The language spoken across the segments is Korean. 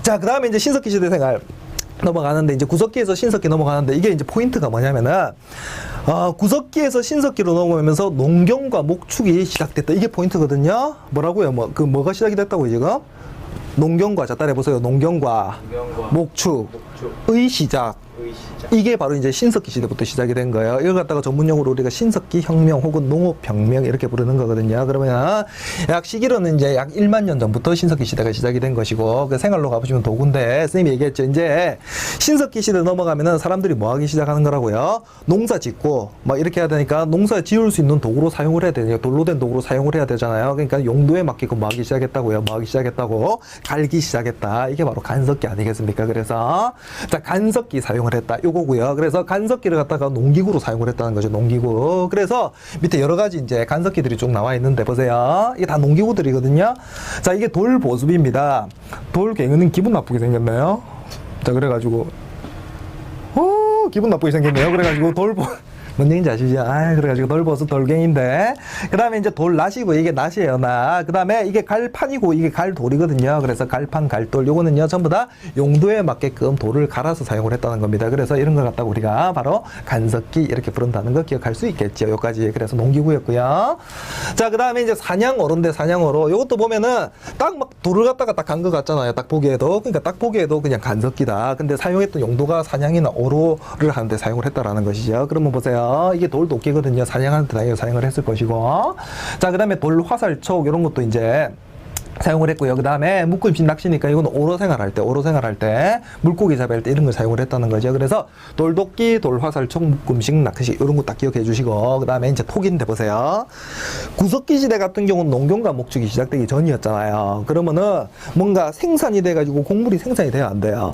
자, 그 다음에 이제 신석기 시대 생활 넘어가는데, 이제 구석기에서 신석기 넘어가는데, 이게 이제 포인트가 뭐냐면은, 구석기에서 신석기로 넘어오면서 농경과 목축이 시작됐다. 이게 포인트거든요. 뭐라고요? 뭐가 시작이 됐다고요, 지금? 농경과, 자, 따라해보세요. 농경과 목축의 시작. 이게 바로 이제 신석기 시대부터 시작이 된 거예요. 이걸 갖다가 전문용어로 우리가 신석기 혁명 혹은 농업혁명 이렇게 부르는 거거든요. 그러면 약 시기로는 이제 약 1만 년 전부터 신석기 시대가 시작이 된 것이고, 그 생활로 가보시면 도구인데, 선생님이 얘기했죠. 이제 신석기 시대 넘어가면은 사람들이 뭐 하기 시작하는 거라고요? 농사 짓고 막 이렇게 해야 되니까 농사 지을 수 있는 도구로 사용을 해야 되니까 돌로 된 도구로 사용을 해야 되잖아요. 그러니까 용도에 맞게끔 뭐 하기 시작했다고요? 뭐 하기 시작했다고? 갈기 시작했다. 이게 바로 간석기 아니겠습니까? 그래서 자, 간석기 사용을 했다. 요거고요. 그래서 간석기를 갖다가 농기구로 사용을 했다는 거죠. 농기구. 그래서 밑에 여러 가지 이제 간석기들이 쭉 나와 있는데 보세요. 이게 다 농기구들이거든요. 자, 이게 돌 보습입니다. 돌 갱은 기분 나쁘게 생겼나요? 자, 그래가지고 기분 나쁘게 생겼네요. 그래가지고 뭔 얘기인지 아시죠? 그래가지고 돌보수 돌갱인데, 그 다음에 이제 돌낫이고, 이게 낫이에요, 낫. 그 다음에 이게 갈판이고, 이게 갈돌이거든요. 그래서 갈판, 갈돌, 요거는요, 전부 다 용도에 맞게끔 돌을 갈아서 사용을 했다는 겁니다. 그래서 이런 걸 갖다가 우리가 바로 간석기 이렇게 부른다는 거 기억할 수 있겠죠. 요까지. 그래서 농기구였고요. 자, 그 다음에 이제 사냥어로인데, 사냥어로. 요것도 보면은 딱 막 돌을 갖다가 딱 간 것 같잖아요. 딱 보기에도. 그러니까 딱 보기에도 그냥 간석기다. 근데 사용했던 용도가 사냥이나 어로를 하는데 사용을 했다라는 것이죠. 그러면 보세요. 이게 돌 도끼거든요. 사냥하는 데 당연히 사용을 했을 것이고. 자, 그 다음에 돌 화살촉, 이런 것도 이제 사용을 했고요. 그 다음에 묶음식 낚시니까 이건 오로 생활할 때, 물고기 잡을 때 이런 걸 사용을 했다는 거죠. 그래서 돌도끼, 돌화살촉, 묶음식 낚시, 이런 거 딱 기억해 주시고, 그 다음에 이제 톡인데 보세요. 구석기 시대 같은 경우는 농경과 목축이 시작되기 전이었잖아요. 그러면은 뭔가 생산이 돼가지고 곡물이 생산이 돼야 안 돼요.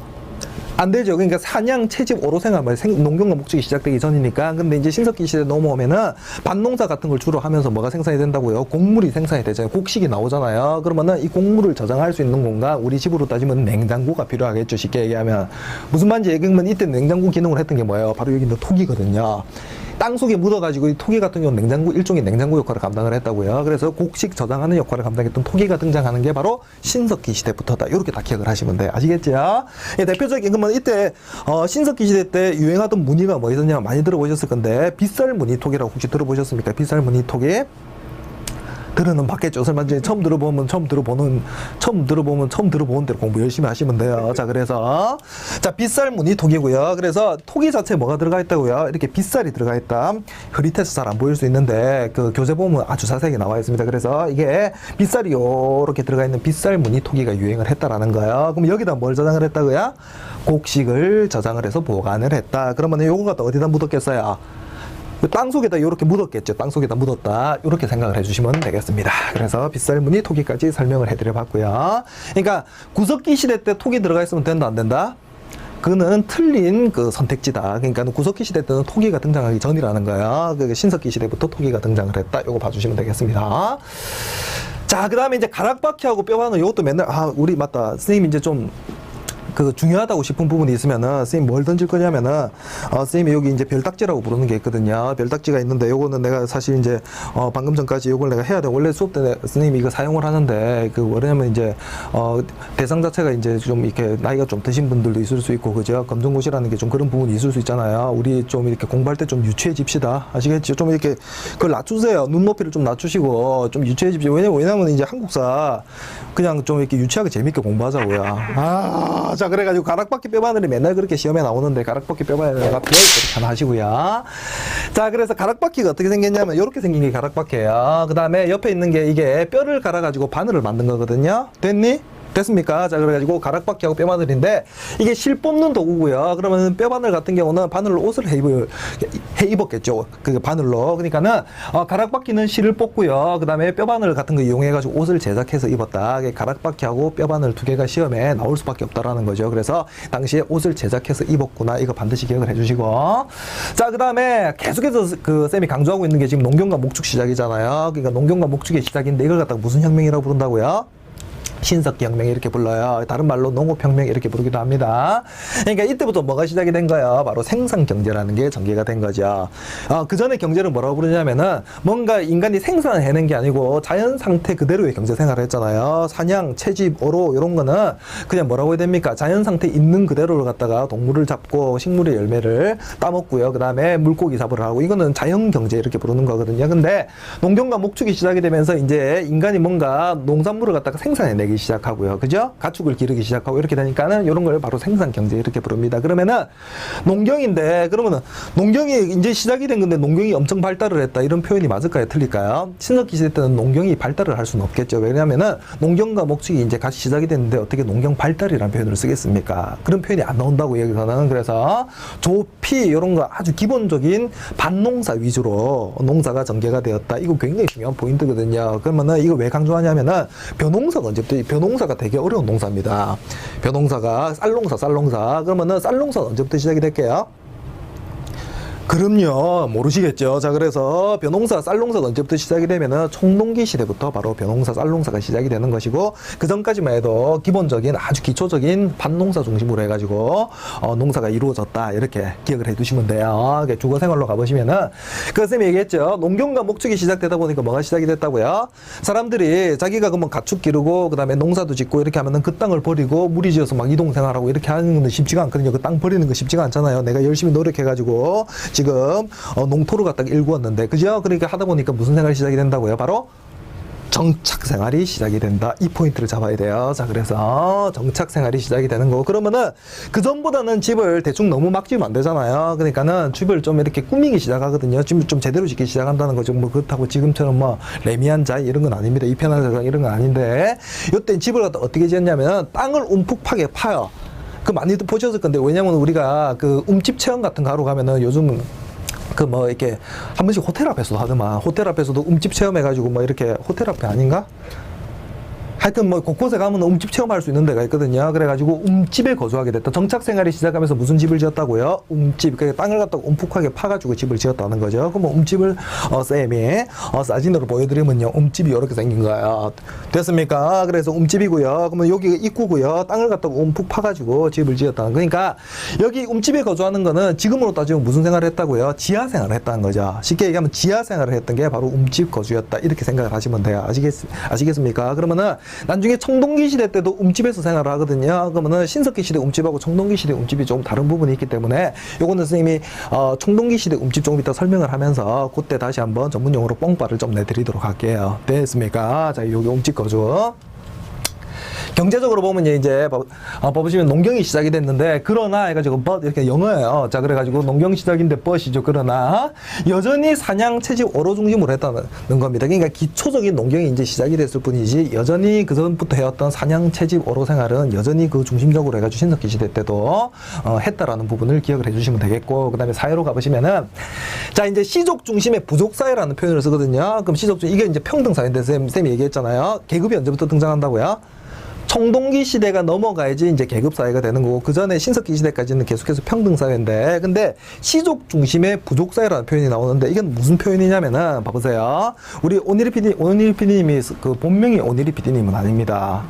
안 되죠. 그러니까 사냥, 채집, 오로생활, 농경과 목축이 시작되기 전이니까. 근데 이제 신석기 시대 넘어오면은 밭농사 같은 걸 주로 하면서 뭐가 생산이 된다고요? 곡물이 생산이 되잖아요. 곡식이 나오잖아요. 그러면은 이 곡물을 저장할 수 있는 공간, 우리 집으로 따지면 냉장고가 필요하겠죠. 쉽게 얘기하면. 무슨 말인지 얘기하면 이때 냉장고 기능을 했던 게 뭐예요? 바로 여기 있는 톡이거든요. 땅 속에 묻어가지고 이 토기 같은 경우는 냉장고, 일종의 냉장고 역할을 감당을 했다고요. 그래서 곡식 저장하는 역할을 감당했던 토기가 등장하는 게 바로 신석기 시대부터다. 이렇게 다 기억을 하시면 돼요. 아시겠죠? 예, 대표적인 그러면 이때 신석기 시대 때 유행하던 무늬가 뭐 있었냐 많이 들어보셨을 건데, 빗살 무늬토기라고 혹시 들어보셨습니까? 빗살 무늬토기. 들으는 받겠죠. 설마 이제 처음 들어보면 처음 들어보는 대로 공부 열심히 하시면 돼요. 자, 그래서 자, 빗살 무늬 톡이고요. 그래서 톡이 자체에 뭐가 들어가 있다고요? 이렇게 빗살이 들어가 있다. 흐릿해서 잘 안 보일 수 있는데 그 교재 보면 아주 자세하게 나와 있습니다. 그래서 이게 빗살이 요렇게 들어가 있는 빗살 무늬 톡이가 유행을 했다라는 거예요. 그럼 여기다 뭘 저장을 했다고요? 곡식을 저장을 해서 보관을 했다. 그러면 요거 갖다 어디다 묻었겠어요? 땅 속에다 이렇게 묻었겠죠. 땅 속에다 묻었다. 이렇게 생각을 해주시면 되겠습니다. 그래서 빗살 무늬 토기까지 설명을 해드려 봤고요. 그러니까 구석기 시대 때 토기 들어가 있으면 된다, 안 된다? 그거는 틀린 그 선택지다. 그러니까 구석기 시대 때는 토기가 등장하기 전이라는 거야. 그 신석기 시대부터 토기가 등장을 했다. 요거 봐주시면 되겠습니다. 자, 그 다음에 이제 가락바퀴하고 뼈바늘, 이것도 맨날, 우리 맞다. 선생님 이제 좀 중요하다고 싶은 부분이 있으면은, 선생님 뭘 던질 거냐면은, 선생님이 여기 이제 별딱지라고 부르는 게 있거든요. 별딱지가 있는데, 요거는 내가 사실 이제, 방금 전까지 요걸 내가 해야 돼. 원래 수업 때 선생님이 이거 사용을 하는데, 왜냐면 이제, 대상 자체가 이제 좀 이렇게 나이가 좀 드신 분들도 있을 수 있고, 그죠? 검정고시라는 게 좀 그런 부분이 있을 수 있잖아요. 우리 좀 이렇게 공부할 때 좀 유치해집시다. 아시겠죠? 좀 이렇게, 그걸 낮추세요. 눈높이를 좀 낮추시고, 좀 유치해집시다. 왜냐면 이제 한국사, 그냥 좀 이렇게 유치하게 재밌게 공부하자고요. 자, 그래가지고 가락바퀴 뼈바늘이 맨날 그렇게 시험에 나오는데, 가락바퀴 뼈바늘과 뼈 이렇게 하나 하시고요. 자, 그래서 가락바퀴가 어떻게 생겼냐면 이렇게 생긴 게 가락바퀴예요. 그 다음에 옆에 있는 게 이게 뼈를 갈아가지고 바늘을 만든 거거든요. 됐니? 됐습니까? 자, 그래가지고 가락바퀴하고 뼈바늘인데 이게 실 뽑는 도구고요. 그러면 뼈바늘 같은 경우는 바늘로 옷을 해 입었겠죠. 그 바늘로. 그러니까는 가락바퀴는 실을 뽑고요. 그 다음에 뼈바늘 같은 거 이용해가지고 옷을 제작해서 입었다. 가락바퀴하고 뼈바늘 두 개가 시험에 나올 수밖에 없다라는 거죠. 그래서 당시에 옷을 제작해서 입었구나. 이거 반드시 기억을 해주시고. 자, 그 다음에 계속해서 쌤이 강조하고 있는 게 지금 농경과 목축 시작이잖아요. 그러니까 농경과 목축의 시작인데 이걸 갖다가 무슨 혁명이라고 부른다고요? 신석기혁명 이렇게 불러요. 다른 말로 농업혁명 이렇게 부르기도 합니다. 그러니까 이때부터 뭐가 시작이 된 거예요? 바로 생산경제라는 게 전개가 된 거죠. 그 전에 경제를 뭐라고 부르냐면은 뭔가 인간이 생산을 해낸 게 아니고 자연 상태 그대로의 경제 생활을 했잖아요. 사냥, 채집, 어로 이런 거는 그냥 뭐라고 해야 됩니까? 자연 상태 있는 그대로를 갖다가 동물을 잡고 식물의 열매를 따먹고요. 그 다음에 물고기 잡으러 하고 이거는 자연 경제 이렇게 부르는 거거든요. 근데 농경과 목축이 시작이 되면서 이제 인간이 뭔가 농산물을 갖다가 생산해내기 시작하고요. 그죠? 가축을 기르기 시작하고 이렇게 되니까는 이런 걸 바로 생산 경제 이렇게 부릅니다. 그러면은 농경인데 그러면은 농경이 이제 시작이 된 건데 농경이 엄청 발달을 했다. 이런 표현이 맞을까요? 틀릴까요? 신석기 시대 때는 농경이 발달을 할 수는 없겠죠. 왜냐하면은 농경과 목축이 이제 같이 시작이 됐는데 어떻게 농경 발달이라는 표현을 쓰겠습니까? 그런 표현이 안 나온다고 여기서는. 그래서 조피 이런 거 아주 기본적인 밭농사 위주로 농사가 전개가 되었다. 이거 굉장히 중요한 포인트거든요. 그러면은 이거 왜 강조하냐면은 벼농사가 언제부터 벼농사가 되게 어려운 농사입니다. 벼농사가 쌀농사. 그러면은 쌀농사는 언제부터 시작이 될게요? 그럼요. 모르시겠죠. 자, 그래서 벼농사, 쌀농사가 언제부터 시작이 되면은 청동기 시대부터 바로 벼농사, 쌀농사가 시작이 되는 것이고, 그 전까지만 해도 기본적인 아주 기초적인 밭농사 중심으로 해가지고, 농사가 이루어졌다. 이렇게 기억을 해 두시면 돼요. 주거 생활로 가보시면은, 그 쌤이 얘기했죠. 농경과 목축이 시작되다 보니까 뭐가 시작이 됐다고요? 사람들이 자기가 그러면 가축 기르고, 그 다음에 농사도 짓고 이렇게 하면은 그 땅을 버리고 무리지어서 막 이동 생활하고 이렇게 하는 건 쉽지가 않거든요. 그 땅 버리는 거 쉽지가 않잖아요. 내가 열심히 노력해가지고, 지금 농토를 갖다가 일구었는데 그죠? 그러니까 하다 보니까 무슨 생활이 시작이 된다고요? 바로 정착 생활이 시작이 된다. 이 포인트를 잡아야 돼요. 자, 그래서 정착 생활이 시작이 되는 거고, 그러면은 그 전보다는 집을 대충 너무 막 지으면 안 되잖아요. 그러니까는 집을 좀 이렇게 꾸미기 시작하거든요. 집을 좀 제대로 짓기 시작한다는 거죠. 뭐 그렇다고 지금처럼 뭐 레미안 자이 이런 건 아닙니다. 이편한 세상 이런 건 아닌데, 이때 집을 갖다 어떻게 지었냐면 땅을 움푹 파요. 그 많이들 보셨을 건데, 왜냐면 우리가 그 움집 체험 같은 거 하러 가면은 요즘은 그 뭐 이렇게 한 번씩 호텔 앞에서도 하더만, 호텔 앞에서도 움집 체험해가지고 뭐 이렇게 호텔 앞에 아닌가? 하여튼 뭐 곳곳에 가면 움집 체험할 수 있는 데가 있거든요. 그래가지고 움집에 거주하게 됐다. 정착 생활이 시작하면서 무슨 집을 지었다고요? 움집. 그러니까 땅을 갖다가 움푹하게 파가지고 집을 지었다는 거죠. 그럼 움집을 쌤이 사진으로 보여드리면요, 움집이 이렇게 생긴 거예요. 됐습니까? 그래서 움집이고요. 그러면 여기 입구고요. 땅을 갖다가 움푹 파가지고 집을 지었다는. 그러니까 여기 움집에 거주하는 거는 지금으로 따지면 무슨 생활을 했다고요? 지하 생활을 했다는 거죠. 쉽게 얘기하면 지하 생활을 했던 게 바로 움집 거주였다. 이렇게 생각을 하시면 돼요. 아시겠습니까? 그러면은 나중에 청동기 시대 때도 움집에서 생활을 하거든요. 그러면은 신석기 시대 움집하고 청동기 시대 움집이 조금 다른 부분이 있기 때문에 요거는 선생님이 청동기 시대 움집 조금 이따 설명을 하면서 그때 다시 한번 전문용어로 뽕빠를 좀 내드리도록 할게요. 됐습니까? 자, 여기 움집 거주. 경제적으로 보면 이제 보시면 농경이 시작이 됐는데, 그러나 해가지고 but 이렇게 영어예요. 자, 그래가지고 농경 시작인데 but이죠. 그러나 여전히 사냥, 채집, 어로 중심으로 했다는 겁니다. 그러니까 기초적인 농경이 이제 시작이 됐을 뿐이지 여전히 그 전부터 해왔던 사냥, 채집, 어로 생활은 여전히 그 중심적으로 해가지고 신석기 시대 때도 했다라는 부분을 기억을 해주시면 되겠고, 그 다음에 사회로 가보시면은, 자, 이제 시족 중심의 부족 사회라는 표현을 쓰거든요. 그럼 시족 중 이게 이제 평등 사회인데 쌤이 얘기했잖아요. 계급이 언제부터 등장한다고요? 청동기 시대가 넘어가야지 이제 계급 사회가 되는 거고, 그 전에 신석기 시대까지는 계속해서 평등 사회인데, 근데 시족 중심의 부족 사회라는 표현이 나오는데, 이건 무슨 표현이냐면은 봐보세요. 우리 오니리 PD님이 그 본명이 오니리 PD님은 아닙니다.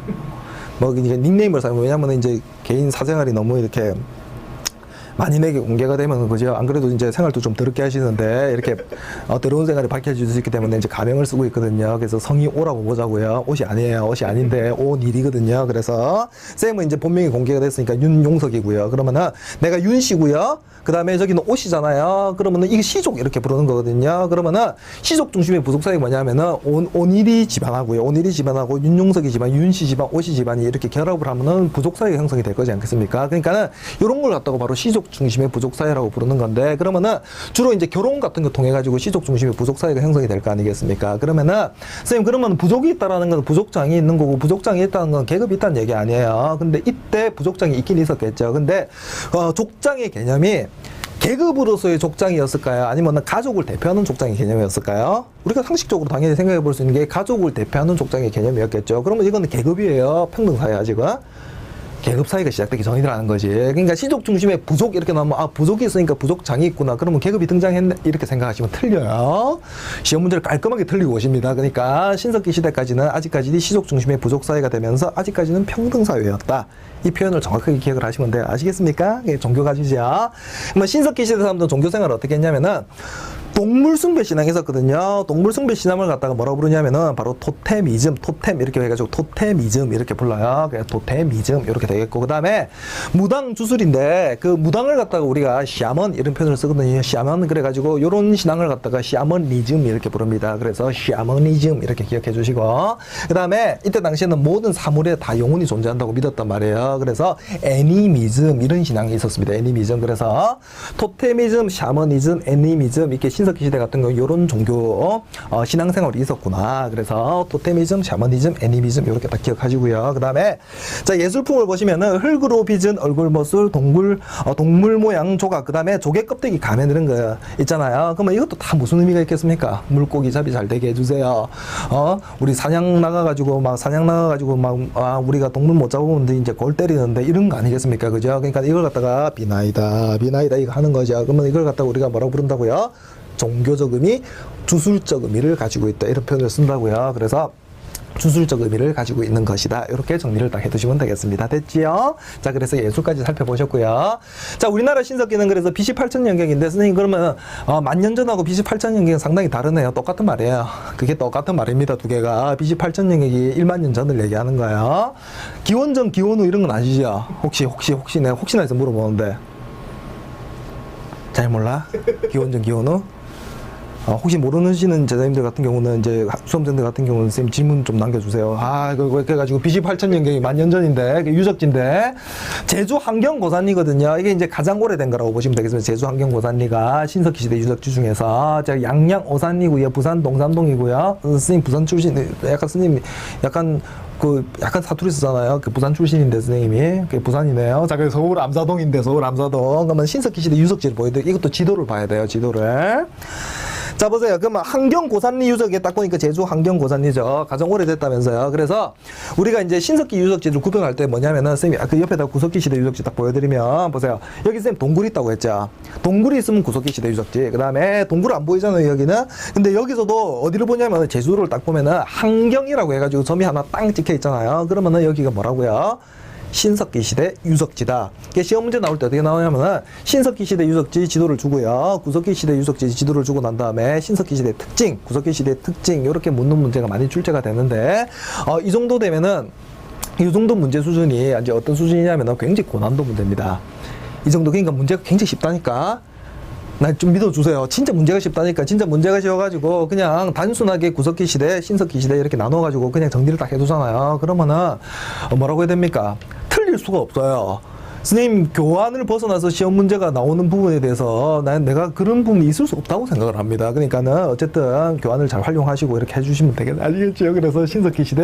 뭐 이제 닉네임을 사용. 왜냐면 이제 개인 사생활이 너무 이렇게 만인에게 공개가 되면, 그죠? 안 그래도 이제 생활도 좀 더럽게 하시는데, 이렇게 더러운 생활이 밝혀질 수 있기 때문에 이제 가명을 쓰고 있거든요. 그래서 성이 오라고 보자고요. 옷이 아니에요. 옷이 아닌데, 오닐이거든요. 그래서, 쌤은 이제 본명이 공개가 됐으니까 윤용석이고요. 그러면은, 내가 윤씨고요. 그 다음에 저기는 옷이잖아요. 그러면은 이게 시족 이렇게 부르는 거거든요. 그러면은 시족 중심의 부속사이 뭐냐면은 온일이 집안하고요. 온일이 집안하고 윤용석이 집안, 윤씨 집안, 옷이 집안이 이렇게 결합을 하면은 부족사회가 형성이 될 거지 않겠습니까? 그러니까는 이런 걸 갖다가 바로 시족 중심의 부족사회라고 부르는 건데, 그러면은 주로 이제 결혼 같은 거 통해 가지고 시족 중심의 부족사회가 형성이 될 거 아니겠습니까? 그러면은 선생님, 그러면 부족이 있다라는 건 부족장이 있는 거고, 부족장이 있다는 건 계급이 있다는 얘기 아니에요. 근데 이때 부족장이 있긴 있었겠죠. 근데 족장의 개념이 계급으로서의 족장이었을까요? 아니면 가족을 대표하는 족장의 개념이었을까요? 우리가 상식적으로 당연히 생각해 볼 수 있는 게 가족을 대표하는 족장의 개념이었겠죠. 그러면 이건 계급이에요. 평등사회야, 지금. 계급 사회가 시작되기 전이라는 거지. 그러니까 신족 중심의 부족 이렇게 나오면 아 부족이 있으니까 부족장이 있구나. 그러면 계급이 등장했네 이렇게 생각하시면 틀려요. 시험 문제를 깔끔하게 틀리고 오십니다. 그러니까 신석기 시대까지는 아직까지 시족 중심의 부족 사회가 되면서 아직까지는 평등 사회였다. 이 표현을 정확하게 기억을 하시면 돼요. 아시겠습니까? 종교 가지죠. 뭐 신석기 시대 사람들은 종교 생활을 어떻게 했냐면은 동물 숭배 신앙 했었거든요. 동물 숭배 신앙을 갖다가 뭐라고 부르냐면은 바로 토테미즘, 토템 이렇게 해가지고 토테미즘 이렇게 불러요. 그래서 토테미즘 이렇게 되겠고, 그 다음에 무당 주술인데 그 무당을 갖다가 우리가 샤먼 이런 표현을 쓰거든요. 샤먼 그래가지고 요런 신앙을 갖다가 샤머니즘 이렇게 부릅니다. 그래서 샤머니즘 이렇게 기억해 주시고, 그 다음에 이때 당시에는 모든 사물에 다 영혼이 존재한다고 믿었단 말이에요. 그래서 애니미즘 이런 신앙이 있었습니다. 애니미즘. 그래서 토테미즘, 샤머니즘, 애니미즘 이렇게 신석기 시대 같은 경우 이런 종교 신앙생활이 있었구나. 그래서 토테미즘, 샤머니즘, 애니미즘 이렇게 딱 기억하시고요. 그 다음에 자 예술품을 보시면은 흙으로 빚은 얼굴 모술, 동물 모양 조각, 그 다음에 조개 껍데기 가면 이런 거 있잖아요. 그러면 이것도 다 무슨 의미가 있겠습니까? 물고기 잡이 잘 되게 해주세요. 우리 사냥 나가가지고 우리가 동물 못 잡으면 이제 골 때리는데 이런 거 아니겠습니까? 그죠? 그러니까 이걸 갖다가 비나이다 이거 하는 거죠. 그러면 이걸 갖다가 우리가 뭐라고 부른다고요? 종교적 의미, 주술적 의미를 가지고 있다. 이런 표현을 쓴다고요. 그래서 주술적 의미를 가지고 있는 것이다. 이렇게 정리를 딱 해두시면 되겠습니다. 됐지요? 자, 그래서 예술까지 살펴보셨고요. 자, 우리나라 신석기는 그래서 BC 8000년경인데 선생님 그러면 만년 전하고 BC 8000년경은 상당히 다르네요. 똑같은 말이에요. 그게 똑같은 말입니다. 두 개가. BC 8000년경이 1만년 전을 얘기하는 거예요. 기원전, 기원 후 이런 건 아시죠? 혹시나 해서 물어보는데 잘 몰라? 기원전, 기원 후? 혹시 모르시는 제자님들 같은 경우는 이제 수험생들 같은 경우는 선생님 질문 좀 남겨주세요. 그래가지고 BC 8000년경이 만년 전인데 유적지인데 제주 환경고산리거든요. 이게 이제 가장 오래된 거라고 보시면 되겠습니다. 제주 환경고산리가 신석기 시대 유적지 중에서 제가 양양 오산리고요, 부산 동삼동이고요. 선생님 부산 출신, 약간 사투리 쓰잖아요. 그 부산 출신인데 선생님이 그 부산이네요. 자, 그래서 서울 암사동인데 서울 암사동. 그러면 신석기 시대 유적지를 보여드릴게요. 이것도 지도를 봐야 돼요. 지도를. 자, 보세요. 그러면 환경고산리 유적에 딱 보니까 제주 환경고산리죠. 가장 오래됐다면서요. 그래서 우리가 이제 신석기 유적지를 구별할 때 뭐냐면은 선생님이 그 옆에다 구석기 시대 유적지 딱 보여드리면 보세요. 여기 선생님 동굴 있다고 했죠. 동굴이 있으면 구석기 시대 유적지. 그 다음에 동굴 안 보이잖아요. 여기는. 근데 여기서도 어디를 보냐면 제주를 딱 보면은 환경이라고 해가지고 점이 하나 땅 찍혀 있잖아요. 그러면은 여기가 뭐라고요? 신석기 시대 유적지다. 이게 시험 문제 나올 때 어떻게 나오냐면은 신석기 시대 유적지 지도를 주고요. 구석기 시대 유적지 지도를 주고 난 다음에 신석기 시대 특징, 구석기 시대 특징 이렇게 묻는 문제가 많이 출제가 되는데 이 정도 되면은 이 정도 문제 수준이 이제 어떤 수준이냐면은 굉장히 고난도 문제입니다. 이 정도 그러니까 문제가 굉장히 쉽다니까. 나 좀 믿어주세요. 진짜 문제가 쉽다니까. 진짜 문제가 쉬워가지고 그냥 단순하게 구석기 시대, 신석기 시대 이렇게 나눠가지고 그냥 정리를 딱 해두잖아요. 그러면은 뭐라고 해야 됩니까? 틀릴 수가 없어요. 선생님 교환을 벗어나서 시험 문제가 나오는 부분에 대해서 내가 그런 부분이 있을 수 없다고 생각을 합니다. 그러니까는 어쨌든 교환을 잘 활용하시고 이렇게 해주시면 되겠 아시겠죠? 그래서 신석기 시대